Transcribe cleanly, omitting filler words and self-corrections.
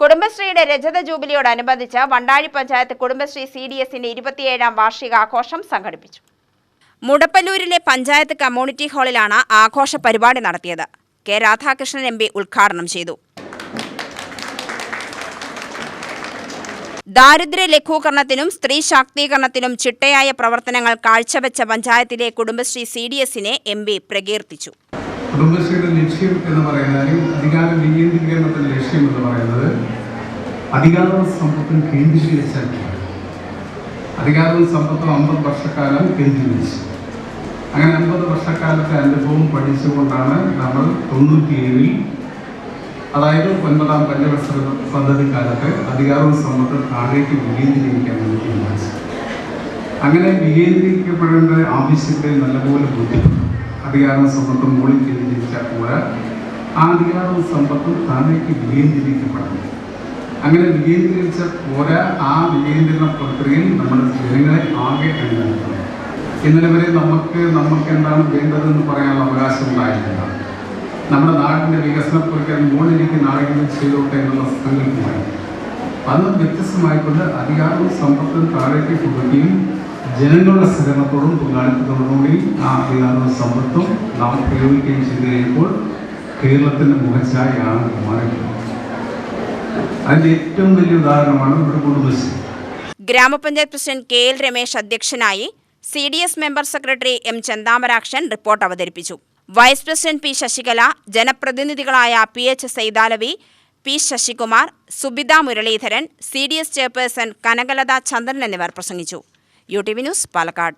കുടുംബശ്രീയുടെ രജത ജൂബിലിയോടനുബന്ധിച്ച് വണ്ടാഴി പഞ്ചായത്ത് കുടുംബശ്രീ CDSന്റെ 27ാം വാർഷികാഘോഷം സംഘടിപ്പിച്ചു. മുടപ്പല്ലൂരിലെ പഞ്ചായത്ത് കമ്മ്യൂണിറ്റി ഹാളിലാണ് ആഘോഷ പരിപാടി നടത്തിയത്. കെ രാധാകൃഷ്ണൻ MP ഉദ്ഘാടനം ചെയ്തു. ദാരിദ്ര്യ ലഘൂകരണത്തിനും സ്ത്രീ ശാക്തീകരണത്തിനും ചിട്ടയായ പ്രവർത്തനങ്ങൾ കാഴ്ചവെച്ച പഞ്ചായത്തിലെ കുടുംബശ്രീ CDSനെ MP പ്രകീർത്തിച്ചു. കുടുംബശ്രീയുടെ ലക്ഷ്യം എന്ന് പറയുന്നത് അധികാര വികേന്ദ്രീകരണത്തിന്റെ ലക്ഷ്യം എന്ന് പറയുന്നത് അധികാരവും സമ്പത്തും കേന്ദ്രീകരിച്ചാൽ അധികാരവും സമ്പത്തും 50 വർഷക്കാലം കേന്ദ്രീകരിച്ചു. അങ്ങനെ 50 വർഷക്കാലത്തെ അനുഭവം പഠിച്ചുകൊണ്ടാണ് നമ്മൾ 97-ൽ അതായത് 9ാം പഞ്ചവത്സര പദ്ധതി കാലത്ത് അധികാരവും സമ്പത്തും താഴേക്ക് വികേന്ദ്രീകരിക്കാൻ വേണ്ടി തീരുമാനിച്ചു. അങ്ങനെ വികേന്ദ്രീകരിക്കപ്പെടേണ്ട ആവശ്യത്തെ നല്ലപോലെ ബോധ്യപ്പെട്ടു. അധികാരവും സമ്പത്തും മുകളിൽ കേന്ദ്രീകരിച്ചാൽ പോരാ, ആ അധികാരവും സമ്പത്തും താഴേക്ക് വികേന്ദ്രീകരിക്കപ്പെടണം. അങ്ങനെ വികേന്ദ്രീകരിച്ച പോരാ, ആ വികേന്ദ്രീകരണ പ്രക്രിയയിൽ നമ്മൾ ജനങ്ങളെ ആകെ അണിനിരത്തണം. ഇന്നലെ വരെ നമുക്ക് എന്താണ് വേണ്ടതെന്ന് പറയാനുള്ള അവകാശം ഉണ്ടായിട്ടില്ല. നമ്മുടെ നാടിൻ്റെ വികസന പ്രക്രിയ മുകളിലിരിക്കുന്ന ആളുകളും ചെയ്തോട്ടെ എന്നുള്ള സങ്കല്പമായി അന്ന് വ്യത്യസ്തമായിക്കൊണ്ട് അധികാരവും സമ്പത്തും താഴേക്ക് കൊടുക്കുകയും ജനങ്ങളുടെ സഹകരണത്തോടും പങ്കാളിത്തത്തോടുകൂടി ആ അധികാരവും സമ്പത്തും നാം പ്രയോഗിക്കുകയും ചെയ്തു കഴിയുമ്പോൾ കേരളത്തിൻ്റെ മുഖച്ഛായയാണ് മാറിയിട്ടുള്ളത്. അതിൻ്റെ ഏറ്റവും വലിയ ഉദാഹരണമാണ് നമ്മുടെ കുടുംബശ്രീ. ഗ്രാമപഞ്ചായത്ത് പ്രസിഡന്റ് KL രമേശ് അധ്യക്ഷനായി. CDS member secretary M Chenthamarakshan report അവതരിപ്പിച്ചു. വൈസ് പ്രസിഡന്റ് P ശശികല, ജനപ്രതിനിധികളായ PH Saithalavi, P Sasikumar, Subitha Muraleedharan, CDS chairperson Kanakalatha Chandran എന്നിവർ പ്രസംഗിച്ചു. UTV news, Palakkad.